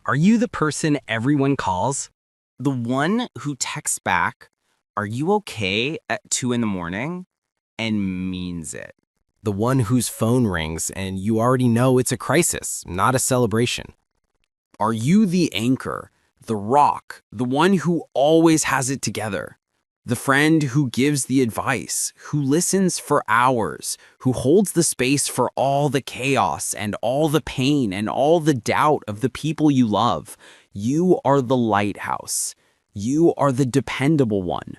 Are you the person everyone calls? The one who texts back, "Are you okay?" at 2 in the morning and means it. The one whose phone rings and you already know it's a crisis, not a celebration. Are you the anchor, the rock, the one who always has it together? The friend who gives the advice, who listens for hours, who holds the space for all the chaos and all the pain and all the doubt of the people you love. You are the lighthouse. You are the dependable one.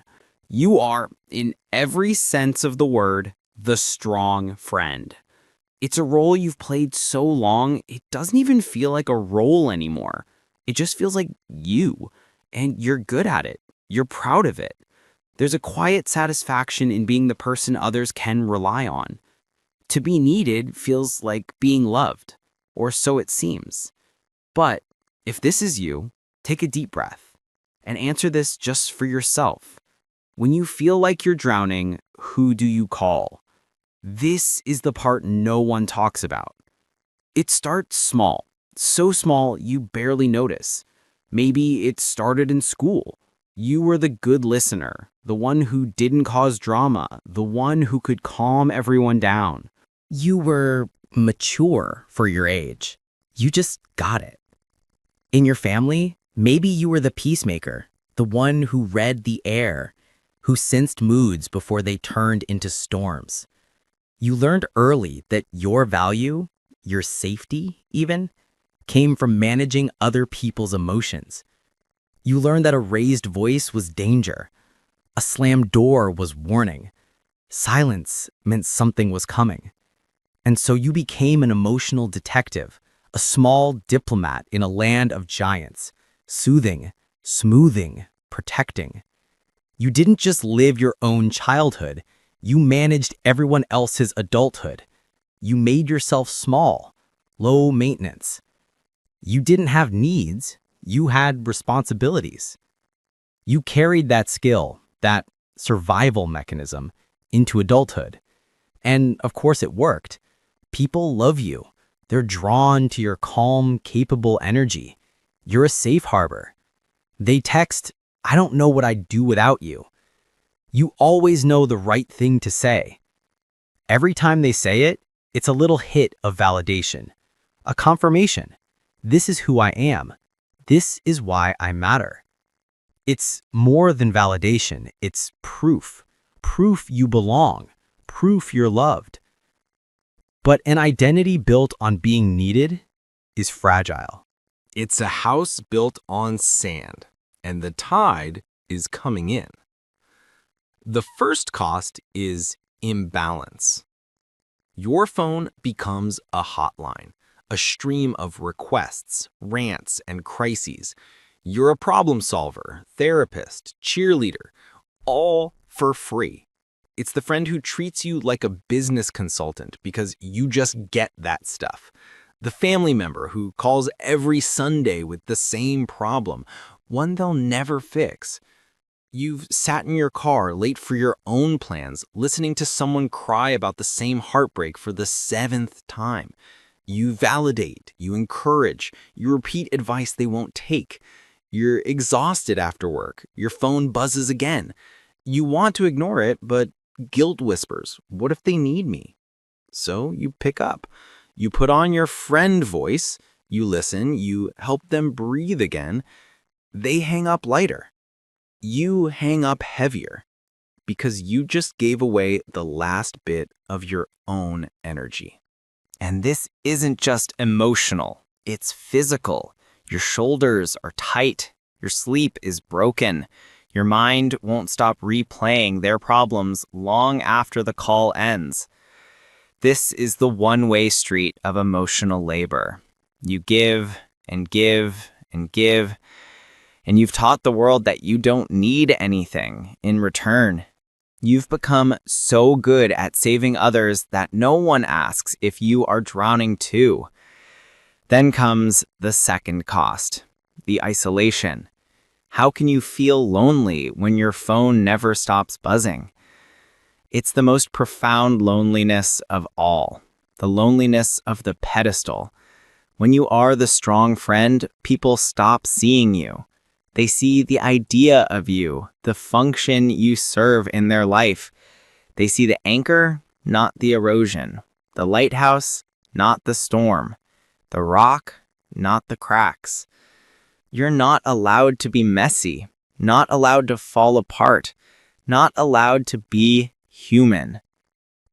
You are, in every sense of the word, the strong friend. It's a role you've played so long, it doesn't even feel like a role anymore. It just feels like you, and you're good at it. You're proud of it. There's a quiet satisfaction in being the person others can rely on. To be needed feels like being loved, or so it seems. But if this is you, take a deep breath and answer this just for yourself. When you feel like you're drowning, who do you call? This is the part no one talks about. It starts small, so small you barely notice. Maybe it started in school. You were the good listener, the one who didn't cause drama, the one who could calm everyone down. You were mature for your age. You just got it. In your family, maybe you were the peacemaker, the one who read the air, who sensed moods before they turned into storms. You learned early that your value, your safety even, came from managing other people's emotions. You learned that a raised voice was danger. A slammed door was warning. Silence meant something was coming. And so you became an emotional detective, a small diplomat in a land of giants, soothing, smoothing, protecting. You didn't just live your own childhood, you managed everyone else's adulthood. You made yourself small, low maintenance. You didn't have needs, you had responsibilities. You carried that skill, that survival mechanism, into adulthood. And of course it worked. People love you. They're drawn to your calm, capable energy. You're a safe harbor. They text, "I don't know what I'd do without you." You always know the right thing to say. Every time they say it, it's a little hit of validation, a confirmation. This is who I am. This is why I matter. It's more than validation. It's proof. Proof you belong. Proof you're loved. But an identity built on being needed is fragile. It's a house built on sand, and the tide is coming in. The first cost is imbalance. Your phone becomes a hotline, a stream of requests, rants, and crises. You're a problem solver, therapist, cheerleader, all for free. It's the friend who treats you like a business consultant because you just get that stuff. The family member who calls every Sunday with the same problem, one they'll never fix. You've sat in your car late for your own plans, listening to someone cry about the same heartbreak for the 7th time. You validate, you encourage, you repeat advice they won't take. You're exhausted after work, your phone buzzes again. You want to ignore it, but guilt whispers, "What if they need me?" So you pick up. You put on your friend voice, you listen, you help them breathe again. They hang up lighter. You hang up heavier because you just gave away the last bit of your own energy. And this isn't just emotional, it's physical. Your shoulders are tight, your sleep is broken, your mind won't stop replaying their problems long after the call ends. This is the one-way street of emotional labor. You give and give and give, and you've taught the world that you don't need anything in return. You've become so good at saving others that no one asks if you are drowning too. Then comes the second cost, the isolation. How can you feel lonely when your phone never stops buzzing? It's the most profound loneliness of all, the loneliness of the pedestal. When you are the strong friend, people stop seeing you. They see the idea of you, the function you serve in their life. They see the anchor, not the erosion. The lighthouse, not the storm. The rock, not the cracks. You're not allowed to be messy, not allowed to fall apart, not allowed to be human.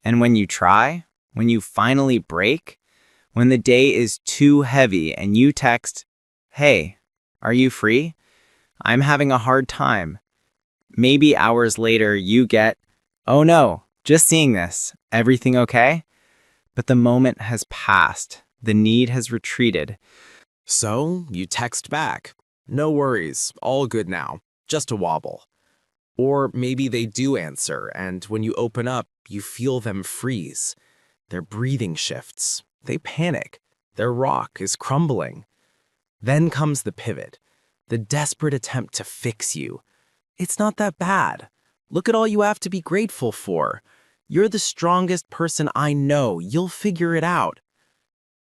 And when you try, when you finally break, when the day is too heavy and you text, "Hey, are you free? I'm having a hard time." Maybe hours later you get, "Oh no, just seeing this. Everything okay?" But the moment has passed. The need has retreated. So you text back, "No worries, all good now, just a wobble." Or maybe they do answer, and when you open up, you feel them freeze. Their breathing shifts. They panic. Their rock is crumbling. Then comes the pivot, the desperate attempt to fix you. "It's not that bad. Look at all you have to be grateful for. You're the strongest person I know. You'll figure it out."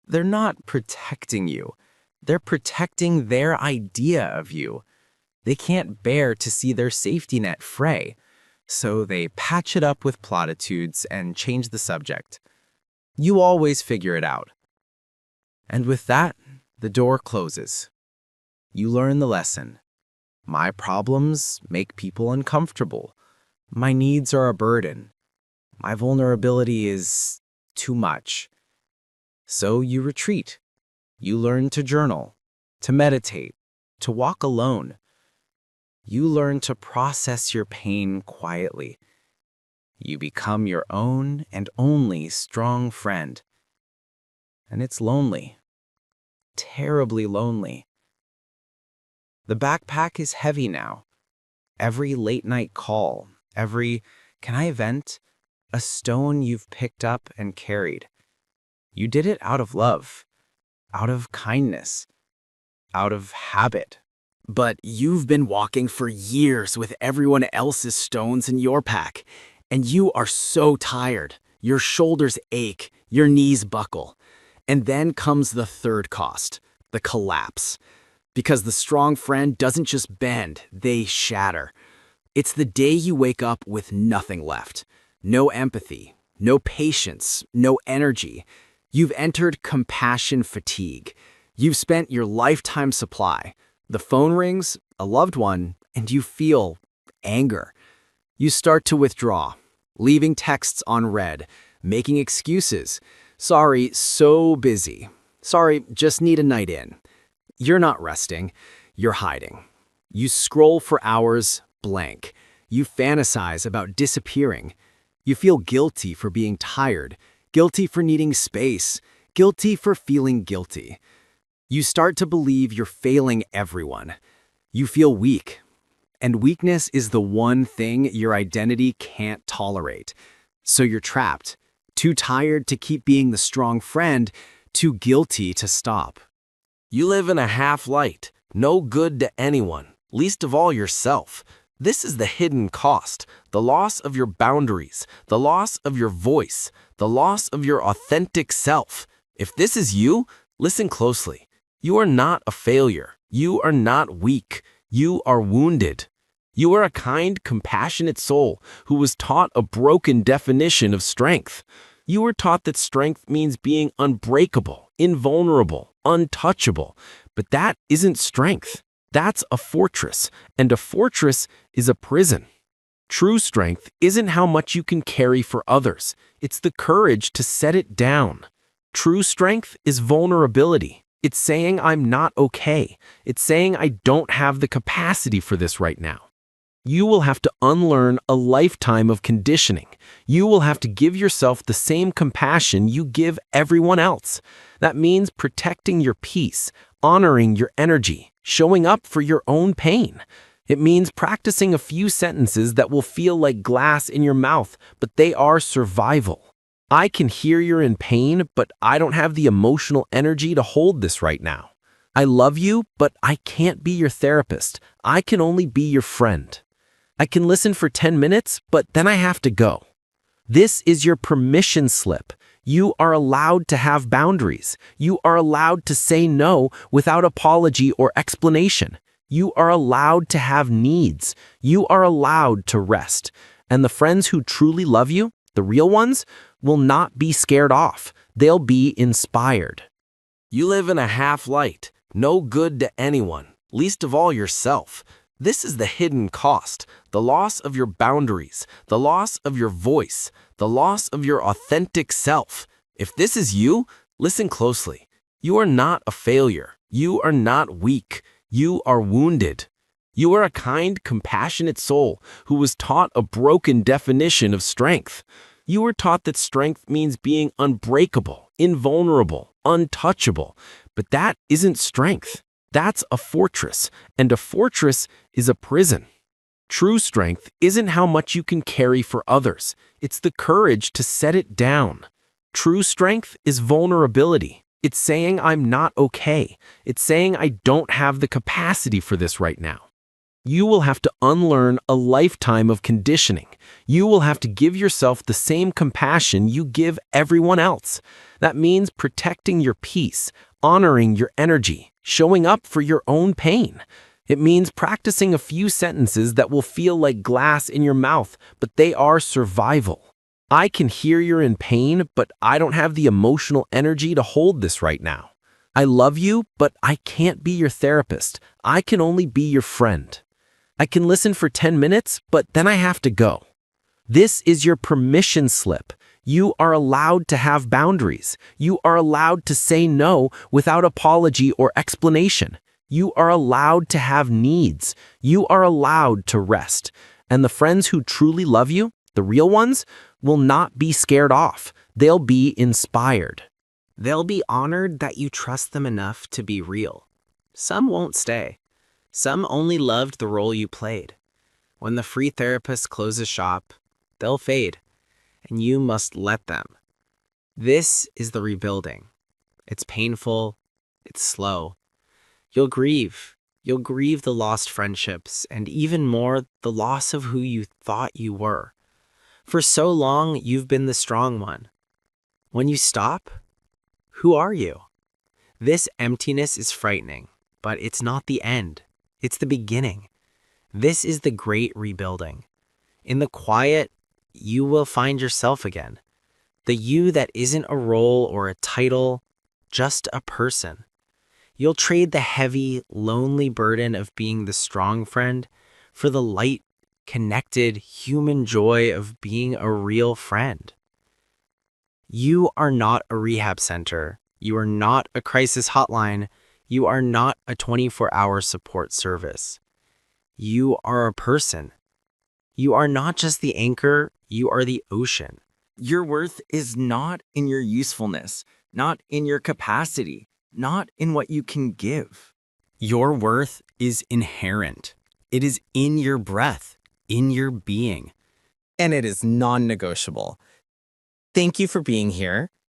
They're not protecting you. They're protecting their idea of you. They can't bear to see their safety net fray, so they patch it up with platitudes and change the subject. You always figure it out. And with that, the door closes. You learn the lesson. My problems make people uncomfortable. My needs are a burden. My vulnerability is too much. So you retreat. You learn to journal, to meditate, to walk alone. You learn to process your pain quietly. You become your own and only strong friend. And it's lonely. Terribly lonely. The backpack is heavy now. Every late night call, every "can I vent?" a stone you've picked up and carried. You did it out of love, out of kindness, out of habit. But you've been walking for years with everyone else's stones in your pack, and you are so tired. Your shoulders ache, your knees buckle. And then comes the third cost, the collapse. Because the strong friend doesn't just bend, they shatter. It's the day you wake up with nothing left. No empathy, no patience, no energy. You've entered compassion fatigue. You've spent your lifetime supply. The phone rings, a loved one, and you feel anger. You start to withdraw, leaving texts unread, making excuses. "Sorry, so busy. Sorry, just need a night in." You're not resting, you're hiding. You scroll for hours, blank. You fantasize about disappearing. You feel guilty for being tired, guilty for needing space, guilty for feeling guilty. You start to believe you're failing everyone. You feel weak. And weakness is the one thing your identity can't tolerate. So you're trapped, too tired to keep being the strong friend, too guilty to stop. You live in a half-light, no good to anyone, least of all yourself. This is the hidden cost, the loss of your boundaries, the loss of your voice, the loss of your authentic self. If this is you, listen closely. You are not a failure. You are not weak. You are wounded. You are a kind, compassionate soul who was taught a broken definition of strength. You were taught that strength means being unbreakable, invulnerable, untouchable. But that isn't strength. That's a fortress, and a fortress is a prison. True strength isn't how much you can carry for others. It's the courage to set it down. True strength is vulnerability. It's saying I'm not okay. It's saying I don't have the capacity for this right now. You will have to unlearn a lifetime of conditioning. You will have to give yourself the same compassion you give everyone else. That means protecting your peace, honoring your energy, showing up for your own pain. It means practicing a few sentences that will feel like glass in your mouth, but they are survival. I can hear you're in pain, but I don't have the emotional energy to hold this right now. I love you, but I can't be your therapist. I can only be your friend. I can listen for 10 minutes, but then I have to go. This is your permission slip. You are allowed to have boundaries. You are allowed to say no without apology or explanation. You are allowed to have needs. You are allowed to rest. And the friends who truly love you, the real ones, will not be scared off. They'll be inspired. You live in a half-light, no good to anyone, least of all yourself. This is the hidden cost, the loss of your boundaries, the loss of your voice, the loss of your authentic self. If this is you, listen closely. You are not a failure. You are not weak. You are wounded. You are a kind, compassionate soul who was taught a broken definition of strength. You were taught that strength means being unbreakable, invulnerable, untouchable. But that isn't strength. That's a fortress, and a fortress is a prison. True strength isn't how much you can carry for others. It's the courage to set it down. True strength is vulnerability. It's saying I'm not okay. It's saying I don't have the capacity for this right now. You will have to unlearn a lifetime of conditioning. You will have to give yourself the same compassion you give everyone else. That means protecting your peace, honoring your energy, showing up for your own pain. It means practicing a few sentences that will feel like glass in your mouth, but they are survival. I can hear you're in pain, but I don't have the emotional energy to hold this right now. I love you, but I can't be your therapist. I can only be your friend. I can listen for 10 minutes, but then I have to go. This is your permission slip. You are allowed to have boundaries. You are allowed to say no without apology or explanation. You are allowed to have needs. You are allowed to rest. And the friends who truly love you, the real ones, will not be scared off. They'll be inspired. They'll be honored that you trust them enough to be real. Some won't stay. Some only loved the role you played. When the free therapist closes shop, they'll fade, and you must let them. This is the rebuilding. It's painful. It's slow. You'll grieve. You'll grieve the lost friendships, and even more, the loss of who you thought you were. For so long, you've been the strong one. When you stop, who are you? This emptiness is frightening, but it's not the end. It's the beginning. This is the great rebuilding. In the quiet, you will find yourself again. The you that isn't a role or a title, just a person. You'll trade the heavy, lonely burden of being the strong friend for the light, connected, human joy of being a real friend. You are not a rehab center. You are not a crisis hotline. You are not a 24-hour support service. You are a person. You are not just the anchor, you are the ocean. Your worth is not in your usefulness, not in your capacity, not in what you can give. Your worth is inherent. It is in your breath, in your being. And it is non-negotiable. Thank you for being here.